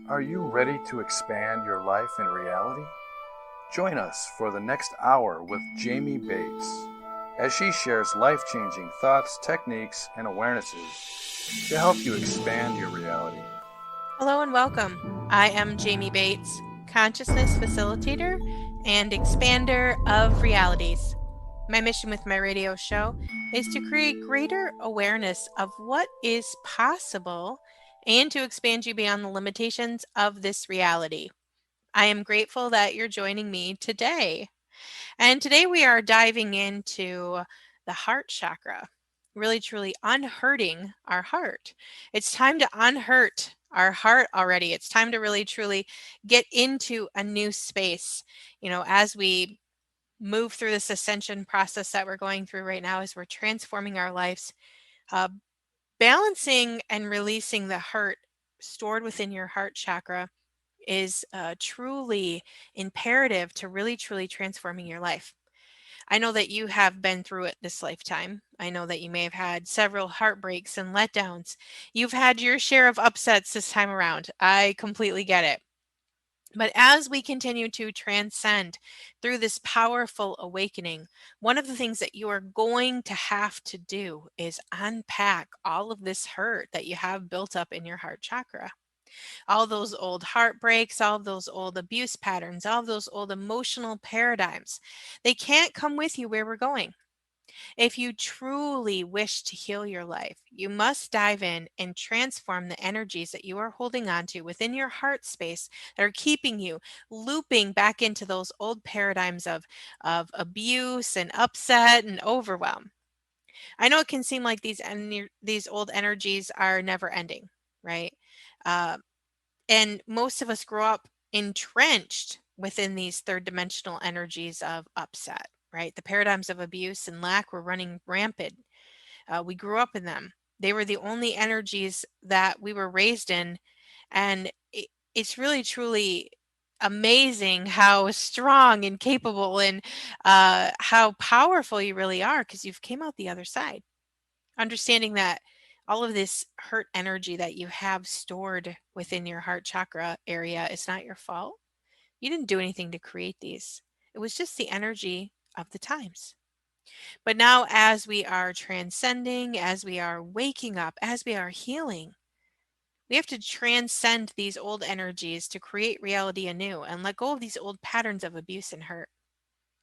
Are you ready to expand your life and reality? Join us for the next hour with Jamie Bates as she shares life changing thoughts, techniques, and awarenesses to help you expand your reality. Hello and welcome. I am Jamie Bates, consciousness facilitator and expander of realities. My mission with my radio show is to create greater awareness of what is possible and to expand you beyond the limitations of this reality. I am grateful that you're joining me today. And today we are diving into the heart chakra, really truly unhurting our heart. It's time to unhurt our heart already. It's time to really truly get into a new space. As we move through this ascension process that we're going through right now, as we're transforming our lives, uh, balancing and releasing the hurt stored within your heart chakra is truly imperative to really truly transforming your life. I know that you have been through it this lifetime. I know that you may have had several heartbreaks and letdowns. You've had your share of upsets this time around. I completely get it. But as we continue to transcend through this powerful awakening, one of the things that you are going to have to do is unpack all of this hurt that you have built up in your heart chakra. All those old heartbreaks, all of those old abuse patterns, all of those old emotional paradigms. They can't come with you where we're going. If you truly wish to heal your life, you must dive in and transform the energies that you are holding on to within your heart space that are keeping you looping back into those old paradigms of abuse and upset and overwhelm. I know it can seem like these old energies are never ending, right? Uh, and most of us grow up entrenched within these third dimensional energies of upset, right? The paradigms of abuse and lack were running rampant. We grew up in them. They were the only energies that we were raised in. And it's really, truly amazing how strong and capable and how powerful you really are because you've came out the other side. Understanding that all of this hurt energy that you have stored within your heart chakra area is not your fault. You didn't do anything to create these. It was just the energy of the times. But now, as we are transcending, as we are waking up, as we are healing, we have to transcend these old energies to create reality anew and let go of these old patterns of abuse and hurt.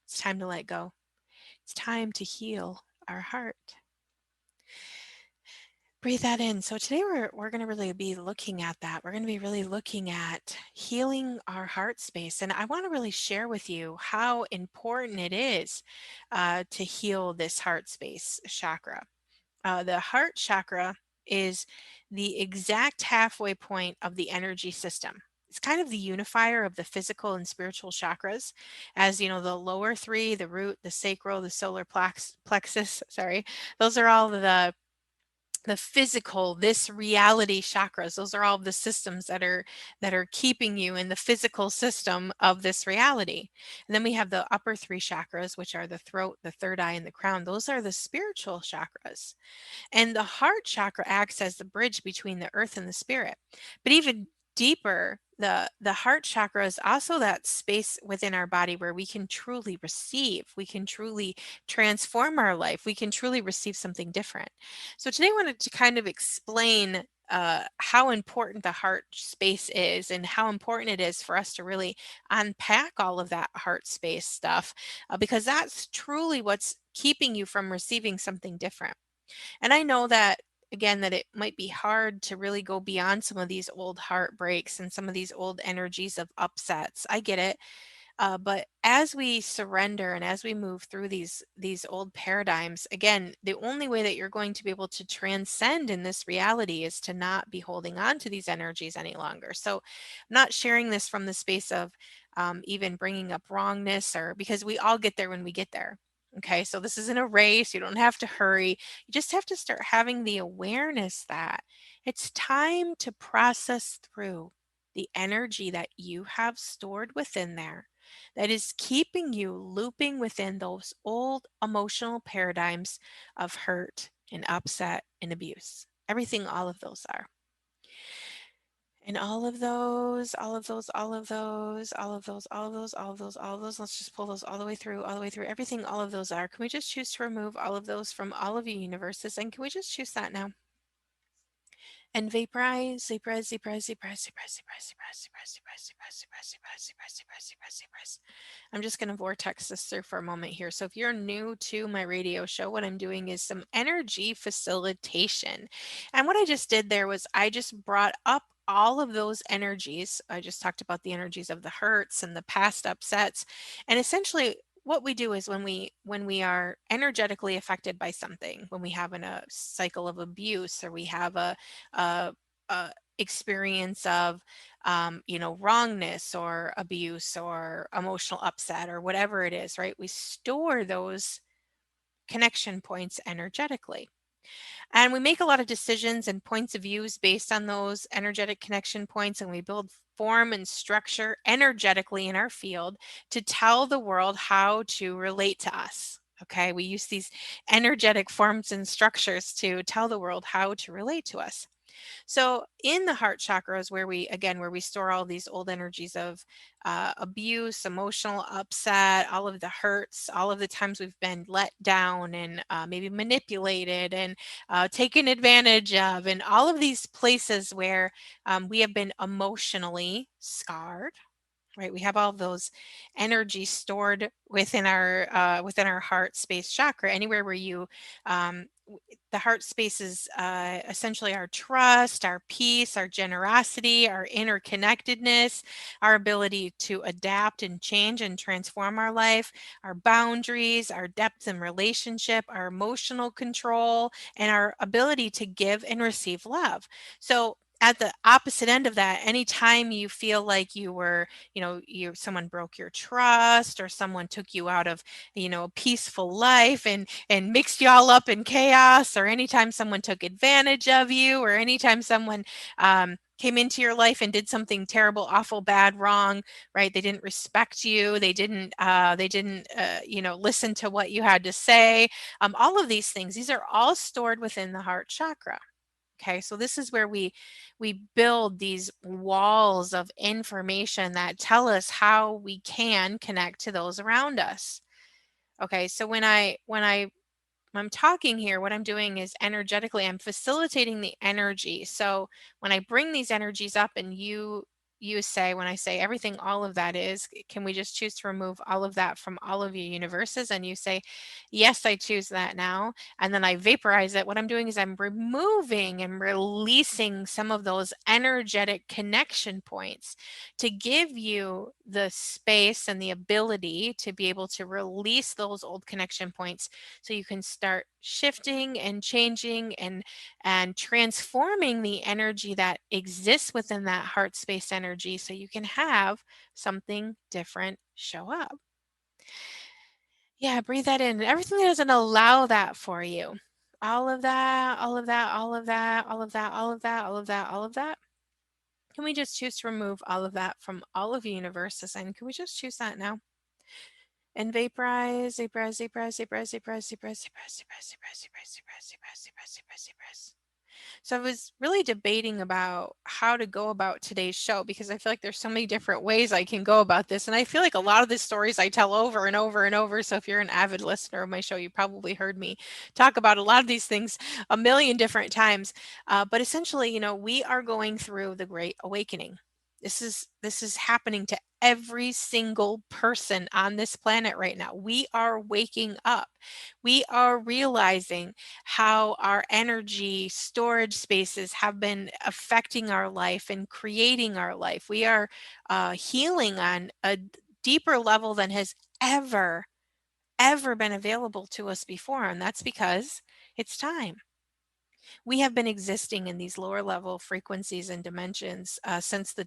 It's time to let go. It's time to heal our heart. Breathe that in. So today we're going to really be looking at that. We're going to be really looking at healing our heart space, and I want to really share with you how important it is to heal this heart space chakra. The heart chakra is the exact halfway point of the energy system. It's kind of the unifier of the physical and spiritual chakras, as you know, the lower three, the root, the sacral, the solar plexus, sorry, those are all the physical, this reality chakras. Those are all the systems that are keeping you in the physical system of this reality. And then we have the upper three chakras, which are the throat, the third eye, and the crown. Those are the spiritual chakras. And the heart chakra acts as the bridge between the earth and the spirit. But even deeper, the heart chakra is also that space within our body where we can truly receive, we can truly transform our life, we can truly receive something different. So today I wanted to kind of explain how important the heart space is and how important it is for us to really unpack all of that heart space stuff, because that's truly what's keeping you from receiving something different. And I know that, again, that it might be hard to really go beyond some of these old heartbreaks and some of these old energies of upsets. I get it. But as we surrender and as we move through these old paradigms, again, the only way that you're going to be able to transcend in this reality is to not be holding on to these energies any longer. So, I'm not sharing this from the space of even bringing up wrongness, or because we all get there when we get there. Okay, so this isn't a race. You don't have to hurry. You just have to start having the awareness that it's time to process through the energy that you have stored within there that is keeping you looping within those old emotional paradigms of hurt and upset and abuse. Everything, all of those are. And all of those, all of those, all of those, all of those, all of those, all of those, all of those, let's just pull those all the way through everything all of those are. Can we just choose to remove all of those from all of your universes? And can we just choose that now? And vaporize, vaporize, vaporize, vaporize, vaporize, vaporize, vaporize, vaporize, vaporize, vaporize, vaporize, vaporize, vaporize, vaporize, vaporize. I'm just going to vortex this through for a moment here. So if you're new to my radio show, what I'm doing is some energy facilitation. And what I just did there was I just brought up all of those energies. I just talked about the energies of the hurts and the past upsets. And essentially what we do is when we are energetically affected by something, when we have a cycle of abuse, or we have a, a experience of wrongness or abuse or emotional upset or whatever it is, right? We store those connection points energetically. And we make a lot of decisions and points of views based on those energetic connection points, and we build form and structure energetically in our field to tell the world how to relate to us. Okay, we use these energetic forms and structures to tell the world how to relate to us. So in the heart chakra is where we store all these old energies of abuse, emotional upset, all of the hurts, all of the times we've been let down and maybe manipulated and taken advantage of, and all of these places where we have been emotionally scarred, right? We have all of those energy stored within our heart space chakra. Anywhere where the heart space is essentially our trust, our peace, our generosity, our interconnectedness, our ability to adapt and change and transform our life, our boundaries, our depth in relationship, our emotional control, and our ability to give and receive love. So at the opposite end of that, anytime you feel like someone broke your trust, or someone took you out of a peaceful life and mixed you all up in chaos, or anytime someone took advantage of you, or anytime someone came into your life and did something terrible, awful, bad, wrong, right? They didn't respect you. They didn't listen to what you had to say. All of these things, these are all stored within the heart chakra. Okay, so this is where we build these walls of information that tell us how we can connect to those around us. Okay, so when I'm talking here, what I'm doing is energetically, I'm facilitating the energy. So when I bring these energies up and you say, when I say everything, all of that is, can we just choose to remove all of that from all of your universes? And you say, yes, I choose that now. And then I vaporize it. What I'm doing is I'm removing and releasing some of those energetic connection points to give you the space and the ability to be able to release those old connection points, so you can start shifting and changing and transforming the energy that exists within that heart space energy, so you can have something different show up. Yeah, breathe that in. Everything that doesn't allow that for you. All of that, all of that, all of that, all of that, all of that, all of that, all of that. Can we just choose to remove all of that from all of your universes? And can we just choose that now? And vaporize, vaporize, vaporize, vaporize, vaporize, vaporize, vaporize, vaporize, vaporize, vaporize, vaporize, vaporize, vaporize, vaporize, vaporize. So I was really debating about how to go about today's show, because I feel like there's so many different ways I can go about this. And I feel like a lot of the stories I tell over and over and over. So if you're an avid listener of my show, you probably heard me talk about a lot of these things a million different times. But essentially, we are going through the Great Awakening. This is happening to every single person on this planet right now. We are waking up. We are realizing how our energy storage spaces have been affecting our life and creating our life. We are healing on a deeper level than has ever been available to us before. And that's because it's time. We have been existing in these lower level frequencies and dimensions since the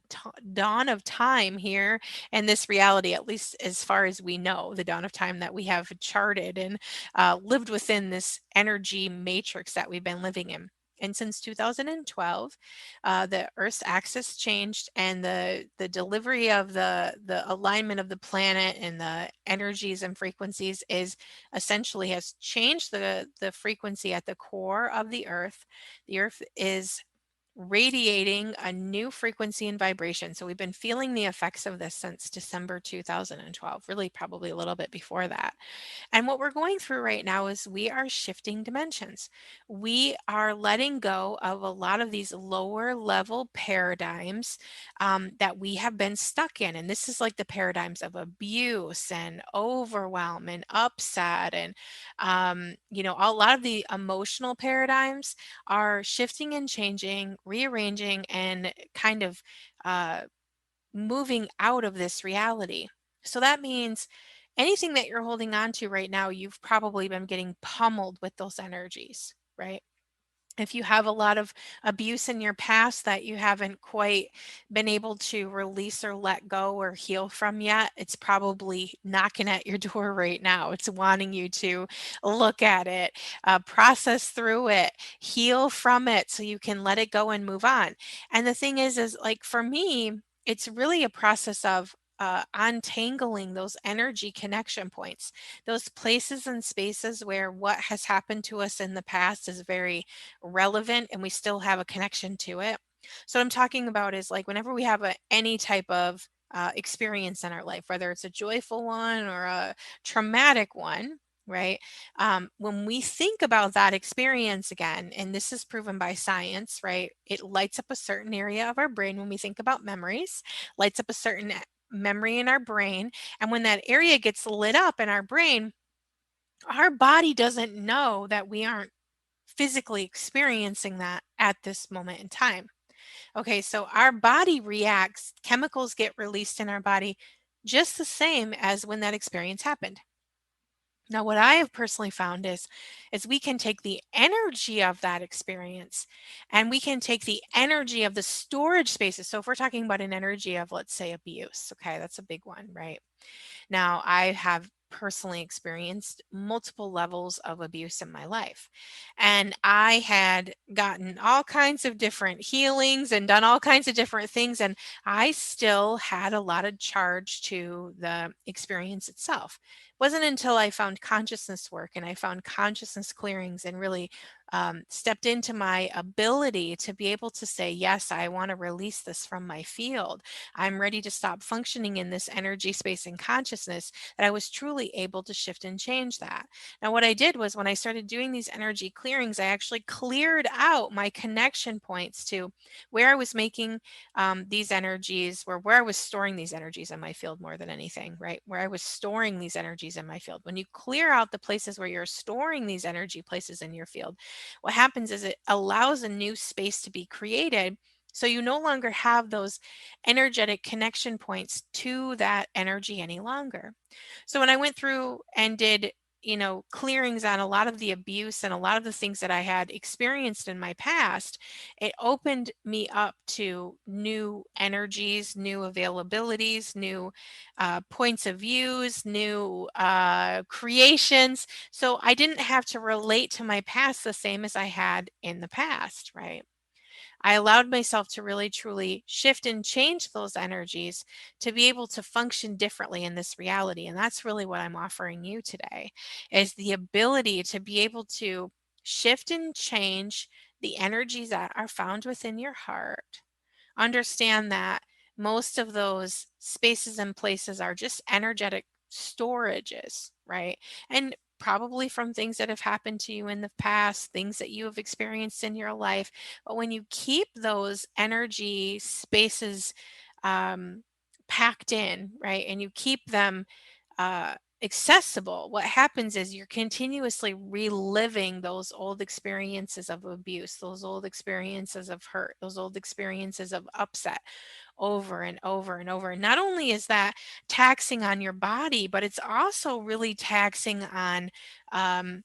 dawn of time here in this reality, at least as far as we know, the dawn of time that we have charted and lived within this energy matrix that we've been living in. And since 2012, the Earth's axis changed, and the delivery of the alignment of the planet and the energies and frequencies is essentially has changed the frequency at the core of the Earth. The Earth is radiating a new frequency and vibration. So we've been feeling the effects of this since December 2012, really probably a little bit before that. And what we're going through right now is we are shifting dimensions. We are letting go of a lot of these lower level paradigms that we have been stuck in. And this is like the paradigms of abuse and overwhelm and upset. And, a lot of the emotional paradigms are shifting and changing, rearranging, and kind of uh, moving out of this reality. So that means anything that you're holding on to right now, you've probably been getting pummeled with those energies, right? If you have a lot of abuse in your past that you haven't quite been able to release or let go or heal from yet, it's probably knocking at your door right now. It's wanting you to look at it, process through it, heal from it so you can let it go and move on. And the thing is like for me, it's really a process of untangling those energy connection points, those places and spaces where what has happened to us in the past is very relevant and we still have a connection to it. So what I'm talking about is like whenever we have any type of experience in our life, whether it's a joyful one or a traumatic one, right? When we think about that experience again, and this is proven by science, right? It lights up a certain area of our brain when we think about memories, lights up a certain memory in our brain. And when that area gets lit up in our brain, our body doesn't know that we aren't physically experiencing that at this moment in time. Okay, so our body reacts, chemicals get released in our body just the same as when that experience happened. Now, what I have personally found is we can take the energy of that experience and we can take the energy of the storage spaces. So if we're talking about an energy of, let's say, abuse, okay, that's a big one, right? Now, I have personally experienced multiple levels of abuse in my life. And I had gotten all kinds of different healings and done all kinds of different things. And I still had a lot of charge to the experience itself. It wasn't until I found consciousness work and I found consciousness clearings and really stepped into my ability to be able to say, yes, I want to release this from my field. I'm ready to stop functioning in this energy space and consciousness, that I was truly able to shift and change that. Now, what I did was when I started doing these energy clearings, I actually cleared out my connection points to where I was making these energies, or where I was storing these energies in my field more than anything, right? Where I was storing these energies in my field. When you clear out the places where you're storing these energy places in your field, what happens is it allows a new space to be created. So you no longer have those energetic connection points to that energy any longer. So when I went through and did, clearings on a lot of the abuse and a lot of the things that I had experienced in my past, it opened me up to new energies, new availabilities, new points of views, new creations. So I didn't have to relate to my past the same as I had in the past, right? I allowed myself to really truly shift and change those energies to be able to function differently in this reality. And that's really what I'm offering you today, is the ability to be able to shift and change the energies that are found within your heart. Understand that most of those spaces and places are just energetic storages, right? And probably from things that have happened to you in the past, things that you have experienced in your life. But when you keep those energy spaces um, packed in, right, and you keep them uh, accessible, what happens is you're continuously reliving those old experiences of abuse, those old experiences of hurt, those old experiences of upset over and over and over. And not only is that taxing on your body, but it's also really taxing on um,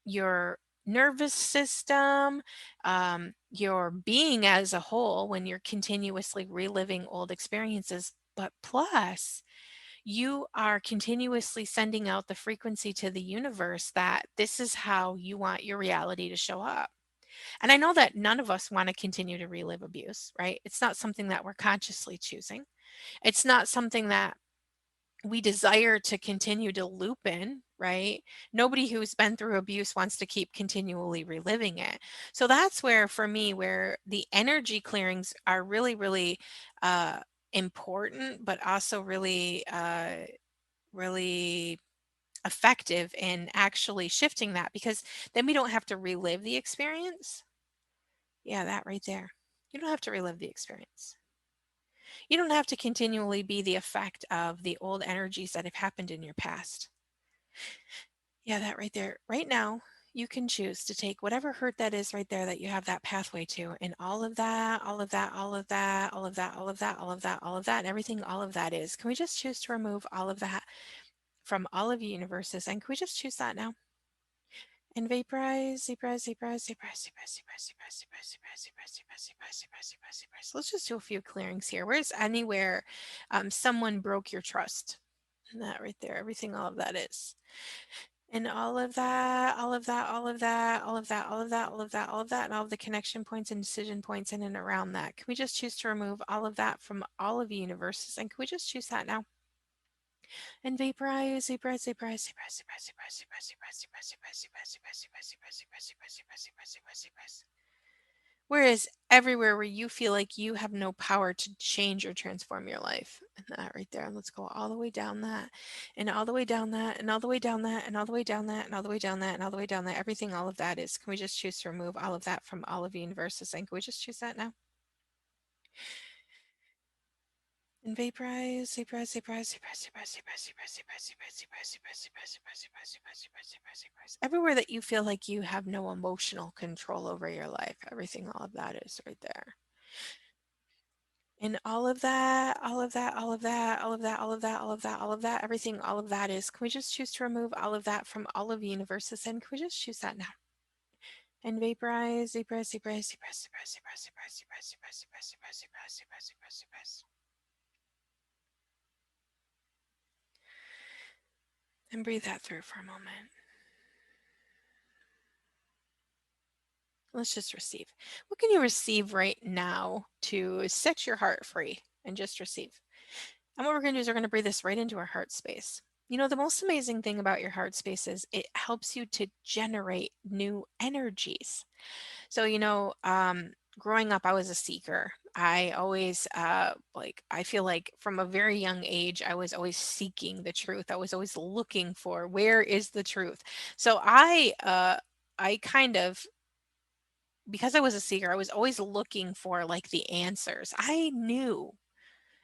your nervous system, your being as a whole when you're continuously reliving old experiences. But plus, you are continuously sending out the frequency to the universe that this is how you want your reality to show up. And I know that none of us want to continue to relive abuse, right? It's not something that we're consciously choosing. It's not something that we desire to continue to loop in, right? Nobody who's been through abuse wants to keep continually reliving it. So that's where, for me, where the energy clearings are really, really uh, important, but also really, really effective in actually shifting that, because then we don't have to relive the experience. Yeah, that right there. You don't have to relive the experience. You don't have to continually be the effect of the old energies that have happened in your past. Yeah, that right there. Right now, you can choose to take whatever hurt that is right there that you have that pathway to, and all of that, all of that, all of that, all of that, all of that, all of that, all of that, and everything all of that is. Can we just choose to remove all of that from all of the universes? And can we just choose that now? And vaporize, vaporize, vaporize, vaporize, vaporize, vaporize, vaporize, vaporize, vaporize, vaporize, vaporize, vaporize, vaporize, vaporize. Let's just do a few clearings here. Where's anywhere someone broke your trust? And that right there, everything, all of that is. And all of that, all of that, all of that, all of that, all of that, all of that, all of that, and all of the connection points and decision points in and around that. Can we just choose to remove all of that from all of the universes? And can we just choose that now? And vaporize, vaporize, vaporize, vaporize, vaporize, vaporize, vaporize, vaporize, vaporize, vaporize, vaporize, vaporize, vaporize, vaporize, vaporize, vaporize, vaporize, vaporize. Whereas everywhere where you feel like you have no power to change or transform your life. And that right there. And let's go all the way down that, and all the way down that, and all the way down that, and all the way down that, and all the way down that, and all the way down that. Everything, all of that is. Can we just choose to remove all of that from all of the universes? And can we just choose that now? And vaporize, vaporize, vaporize, vaporize, vaporize, vaporize, vaporize, vaporize, vaporize, vaporize, vaporize, vaporize, vaporize, vaporize, vaporize, vaporize. Everywhere that you feel like you have no emotional control over your life, everything, all of that is right there. And all of that, all of that, all of that, all of that, all of that, all of that, all of that, everything, all of that is. Can we just choose to remove all of that from all of the universes? And can we just choose that now? And vaporize, vaporize, vaporize, vaporize, vaporize, vaporize, vaporize, vaporize, vaporize, vaporize, vaporize, vaporize, vaporize, vaporize. And breathe that through for a moment. Let's just receive. What can you receive right now to set your heart free and just receive? And what we're going to do is we're going to breathe this right into our heart space. You know, the most amazing thing about your heart space is it helps you to generate new energies. So, growing up, I was a seeker. I always, I feel like from a very young age, I was always seeking the truth. I was always looking for where is the truth. So I kind of, because I was a seeker, I was always looking for like the answers. I knew,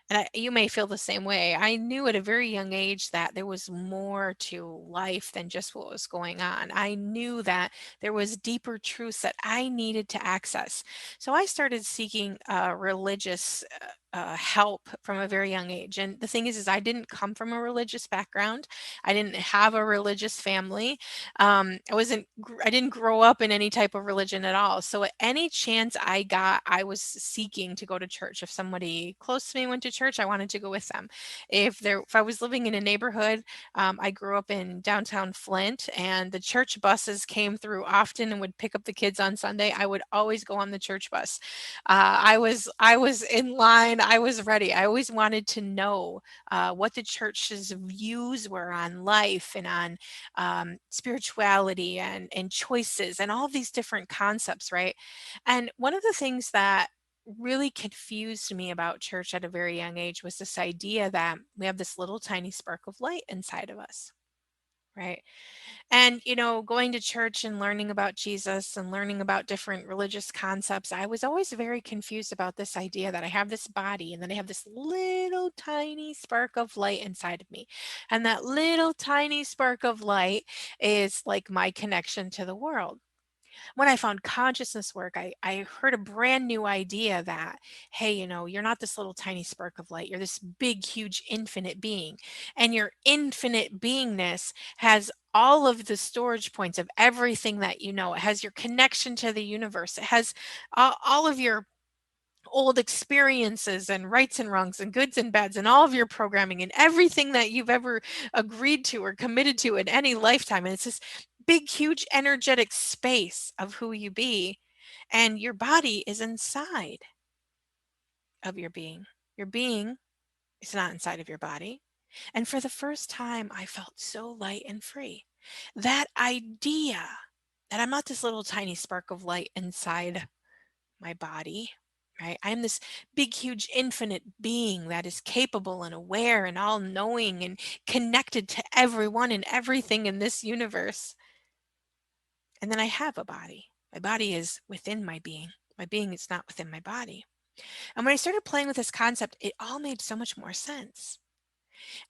and you may feel the same way. I knew at a very young age that there was more to life than just what was going on. I knew that there was deeper truths that I needed to access. So I started seeking religious help from a very young age. And the thing is I didn't come from a religious background. I didn't have a religious family. I didn't grow up in any type of religion at all. So at any chance I got, I was seeking to go to church. If somebody close to me went to church, I wanted to go with them. If I was living in a neighborhood, I grew up in downtown Flint, and the church buses came through often and would pick up the kids on Sunday. I would always go on the church bus. I was in line. I was ready. I always wanted to know what the church's views were on life and on spirituality and choices and all of these different concepts, right? And one of the things that really confused me about church at a very young age was this idea that we have this little tiny spark of light inside of us, right? And, going to church and learning about Jesus and learning about different religious concepts, I was always very confused about this idea that I have this body and then I have this little tiny spark of light inside of me. And that little tiny spark of light is like my connection to the world. When I found consciousness work, I heard a brand new idea that, hey, you're not this little tiny spark of light. You're this big, huge, infinite being. And your infinite beingness has all of the storage points of everything that you know. It has your connection to the universe. It has all of your old experiences and rights and wrongs and goods and bads and all of your programming and everything that you've ever agreed to or committed to in any lifetime. And it's this big, huge, energetic space of who you be. And your body is inside of your being. Your being is not inside of your body. And for the first time, I felt so light and free. That idea that I'm not this little tiny spark of light inside my body, right? I'm this big, huge, infinite being that is capable and aware and all knowing and connected to everyone and everything in this universe. And then I have a body. My body is within my being. My being is not within my body. And when I started playing with this concept, it all made so much more sense.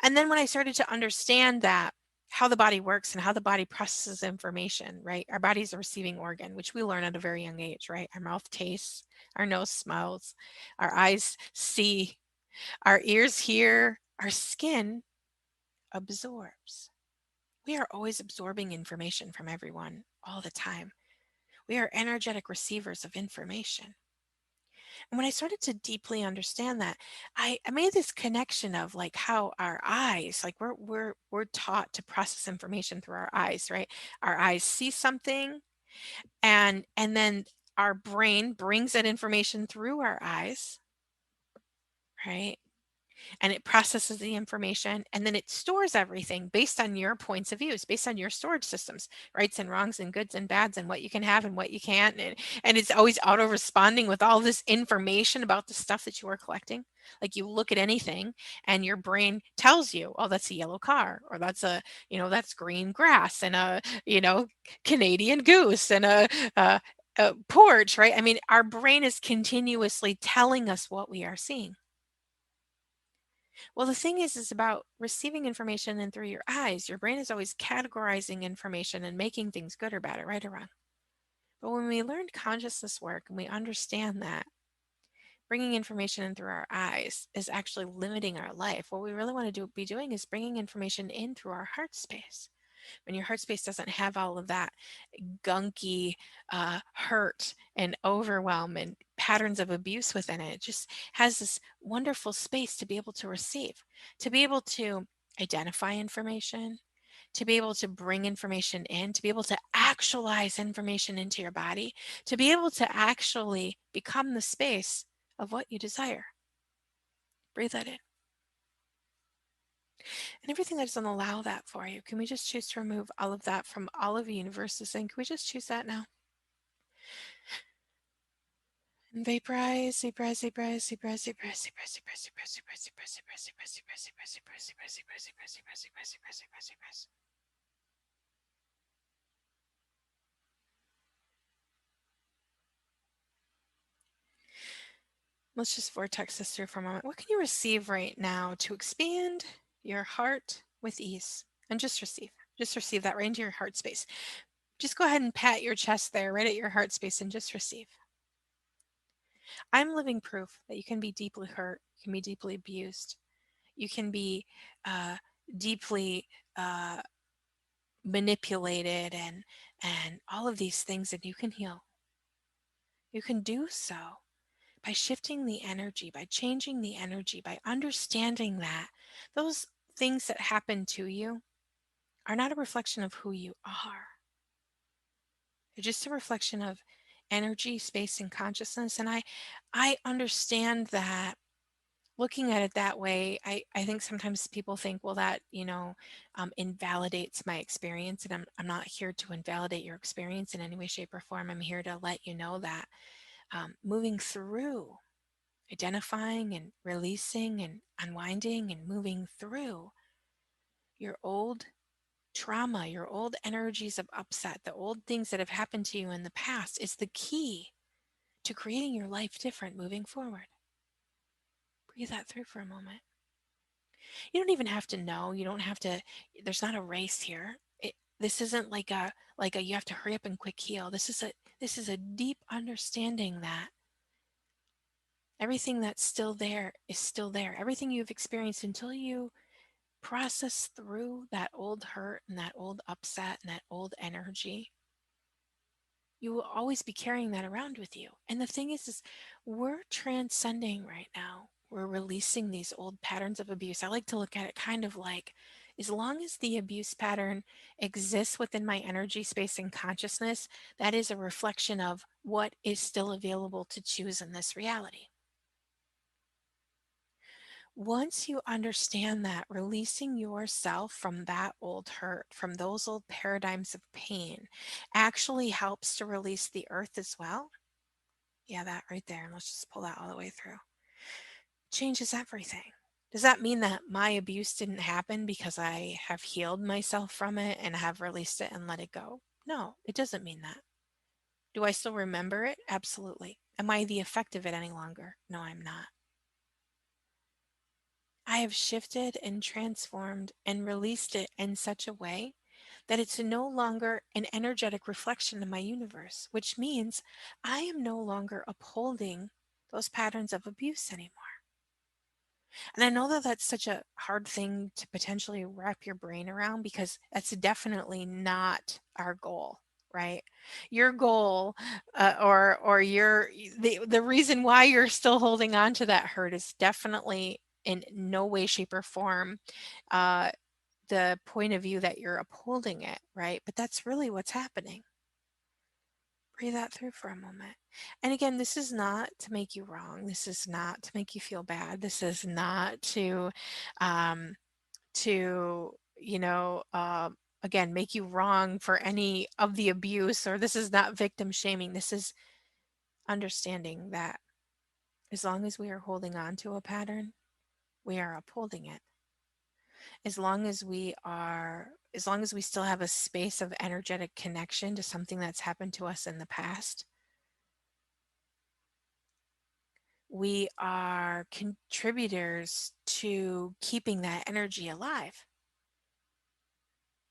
And then when I started to understand that how the body works and how the body processes information, right? Our body's a receiving organ, which we learn at a very young age, right? Our mouth tastes, our nose smells, our eyes see, our ears hear, our skin absorbs. We are always absorbing information from everyone all the time. We are energetic receivers of information. And when I started to deeply understand that, I made this connection of like how our eyes, like we're taught to process information through our eyes, right? Our eyes see something and then our brain brings that information through our eyes, right? And it processes the information and then it stores everything based on your points of views, based on your storage systems, rights and wrongs and goods and bads and what you can have and what you can't. And it's always auto responding with all this information about the stuff that you are collecting. Like you look at anything and your brain tells you, oh, that's a yellow car, or that's that's green grass and Canadian goose and a porch, right? I mean, our brain is continuously telling us what we are seeing. Well, the thing is about receiving information in through your eyes. Your brain is always categorizing information and making things good or bad or right or wrong. But when we learn consciousness work and we understand that bringing information in through our eyes is actually limiting our life, what we really want to be doing is bringing information in through our heart space. When your heart space doesn't have all of that gunky hurt and overwhelm and patterns of abuse within it, it just has this wonderful space to be able to receive, to be able to identify information, to be able to bring information in, to be able to actualize information into your body, to be able to actually become the space of what you desire. Breathe that in. And everything that doesn't allow that for you, can we just choose to remove all of that from all of the universe is saying, can we just choose that now? And vaporize, vaporize, vaporize, vaporize, vaporize, vaporize, vaporize, vaporize, vaporize, vaporize, vaporize, vaporize, vaporize, vaporize, vaporize, vaporize, vaporize, vaporize, vaporize, vaporize. Let's just vortex this through for a moment. What can you receive right now to expand your heart with ease? And just receive. Just receive that right into your heart space. Just go ahead and pat your chest there, right at your heart space, and just receive. I'm living proof that you can be deeply hurt, you can be deeply abused, you can be uh, deeply uh, manipulated, and all of these things, and you can heal. You can do so by shifting the energy, by changing the energy, by understanding that those things that happen to you are not a reflection of who you are. They're just a reflection of energy, space, and consciousness. And I understand that looking at it that way, I think sometimes people think, well, that, invalidates my experience. And I'm not here to invalidate your experience in any way, shape, or form. I'm here to let you know that moving through, identifying and releasing and unwinding and moving through your old trauma, your old energies of upset, the old things that have happened to you in the past is the key to creating your life different moving forward. Breathe that through for a moment. You don't even have to know. You don't have to. There's not a race here. This isn't like a you have to hurry up and quick heal. This is a deep understanding that everything that's still there is still there. Everything you've experienced until you process through that old hurt and that old upset and that old energy, you will always be carrying that around with you. And the thing is we're transcending right now. We're releasing these old patterns of abuse. I like to look at it kind of like as long as the abuse pattern exists within my energy space and consciousness, that is a reflection of what is still available to choose in this reality. Once you understand that, releasing yourself from that old hurt, from those old paradigms of pain, actually helps to release the earth as well. Yeah, that right there. And let's just pull that all the way through. Changes everything. Does that mean that my abuse didn't happen because I have healed myself from it and have released it and let it go? No, it doesn't mean that. Do I still remember it? Absolutely. Am I the effect of it any longer? No, I'm not. I have shifted and transformed and released it in such a way that it's no longer an energetic reflection of my universe, which means I am no longer upholding those patterns of abuse anymore. And I know that that's such a hard thing to potentially wrap your brain around because that's definitely not our goal, right? Your goal, or your the reason why you're still holding on to that hurt is definitely in no way, shape, or form uh, the point of view that you're upholding it, right? But that's really what's happening. Breathe that through for a moment. And again, this is not to make you wrong. This is not to make you feel bad. This is not um, to, again, make you wrong for any of the abuse, or this is not victim shaming. This is understanding that as long as we are holding on to a pattern, we are upholding it. As long as we still have a space of energetic connection to something that's happened to us in the past, we are contributors to keeping that energy alive.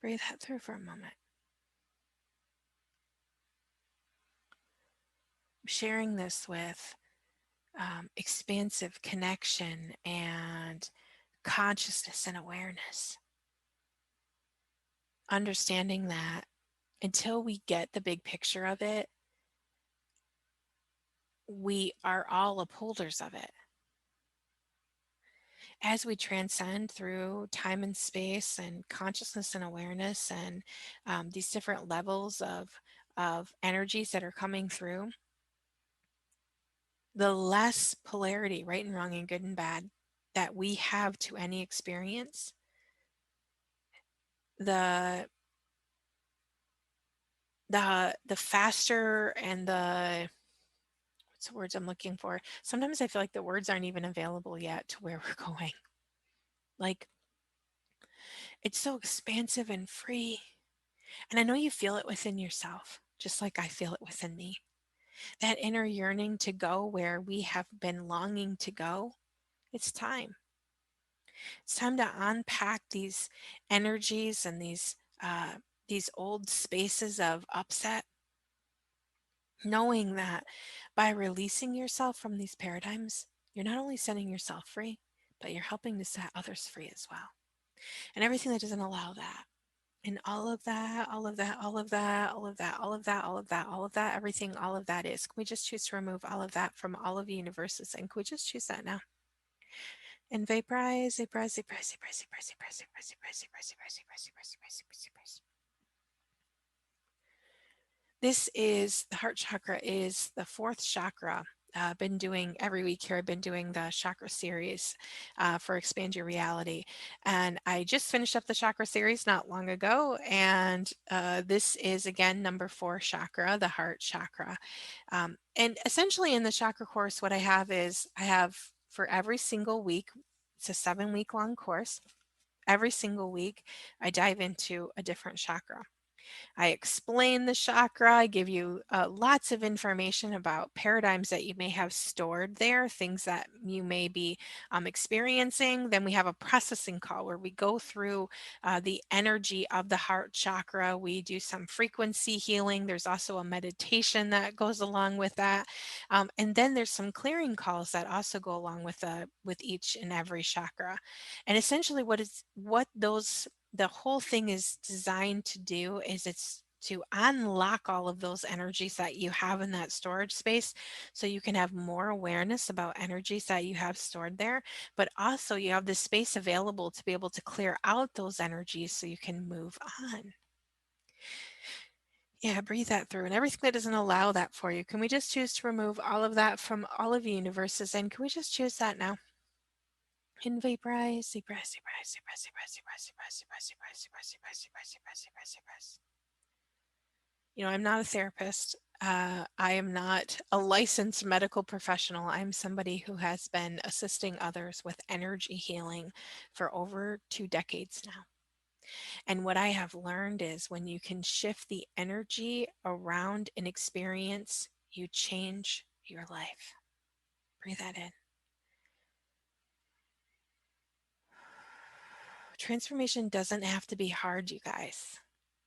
Breathe that through for a moment. I'm sharing this with expansive connection and consciousness and awareness. Understanding that until we get the big picture of it, we are all upholders of it. As we transcend through time and space and consciousness and awareness and these different levels of energies that are coming through, the less polarity, right and wrong and good and bad, that we have to any experience, the the faster and the what's the words I'm looking for? Sometimes I feel like the words aren't even available yet to where we're going. Like it's so expansive and free. And I know you feel it within yourself, just like I feel it within me. That inner yearning to go where we have been longing to go. It's time. It's time to unpack these energies and these old spaces of upset, knowing that by releasing yourself from these paradigms, you're not only setting yourself free, but you're helping to set others free as well. And everything that doesn't allow that. And all of that, all of that, all of that, all of that, all of that, all of that, all of that, everything, all of that is. Can we just choose to remove all of that from all of the universes? And can we just choose that now? And vaporize, vaporize, vaporize, vaporize, vaporize, vaporize, vaporize, vaporize, vaporize, vaporize, vaporize, vaporize, vaporize, vaporize. This is the heart chakra is the fourth chakra. Been doing every week here. I've been doing the chakra series for Expand Your Reality, and I just finished up the chakra series not long ago. And this is again number 4 chakra, the heart chakra. And essentially, in the chakra course, what I have is I have for every single week. It's a 7-week long course. Every single week, I dive into a different chakra. I explain the chakra. I give you lots of information about paradigms that you may have stored there, things that you may be experiencing. Then we have a processing call where we go through the energy of the heart chakra. We do some frequency healing. There's also a meditation that goes along with that. And then there's some clearing calls that also go along with each and every chakra. And essentially what those the whole thing is designed to do is it's to unlock all of those energies that you have in that storage space so you can have more awareness about energies that you have stored there, but also you have the space available to be able to clear out those energies so you can move on. Yeah, breathe that through and everything that doesn't allow that for you. Can we just choose to remove all of that from all of the universes? And can we just choose that now? And vaporize, vaporize, vaporize, vaporize, vaporize, vaporize, vaporize, vaporize, vaporize, vaporize, vaporize, vaporize, vaporize, vaporize. I'm not a therapist. I am not a licensed medical professional. I'm somebody who has been assisting others with energy healing for over 2 decades now. And what I have learned is when you can shift the energy around an experience, you change your life. Breathe that in. Transformation doesn't have to be hard, you guys.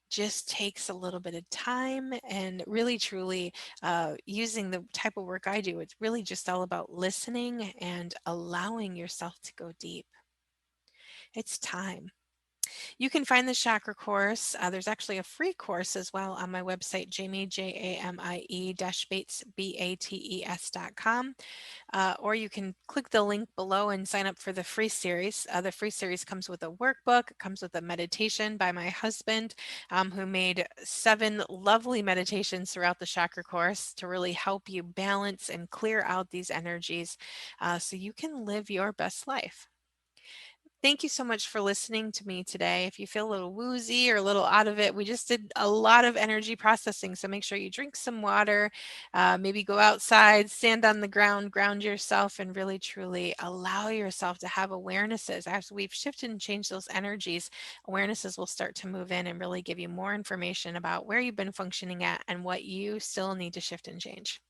Just takes a little bit of time and really truly using the type of work I do. It's really just all about listening and allowing yourself to go deep. It's time. You can find the chakra course. There's actually a free course as well on my website, Jamie, Bates, Bates.com. Or you can click the link below and sign up for the free series. The free series comes with a workbook, comes with a meditation by my husband, who made 7 lovely meditations throughout the chakra course to really help you balance and clear out these energies so you can live your best life. Thank you so much for listening to me today. If you feel a little woozy or a little out of it, we just did a lot of energy processing. So make sure you drink some water, maybe go outside, stand on the ground, ground yourself, and really truly allow yourself to have awarenesses. As we've shifted and changed those energies, awarenesses will start to move in and really give you more information about where you've been functioning at and what you still need to shift and change.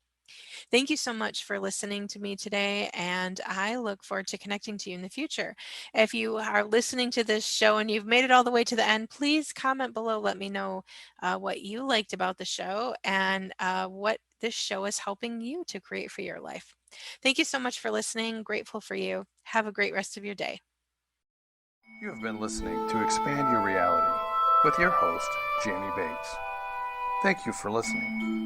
Thank you so much for listening to me today, and I look forward to connecting to you in the future. If you are listening to this show and you've made it all the way to the end, please comment below. Let me know what you liked about the show and what this show is helping you to create for your life. Thank you so much for listening. Grateful for you. Have a great rest of your day. You have been listening to Expand Your Reality with your host, Jamie Bates. Thank you for listening.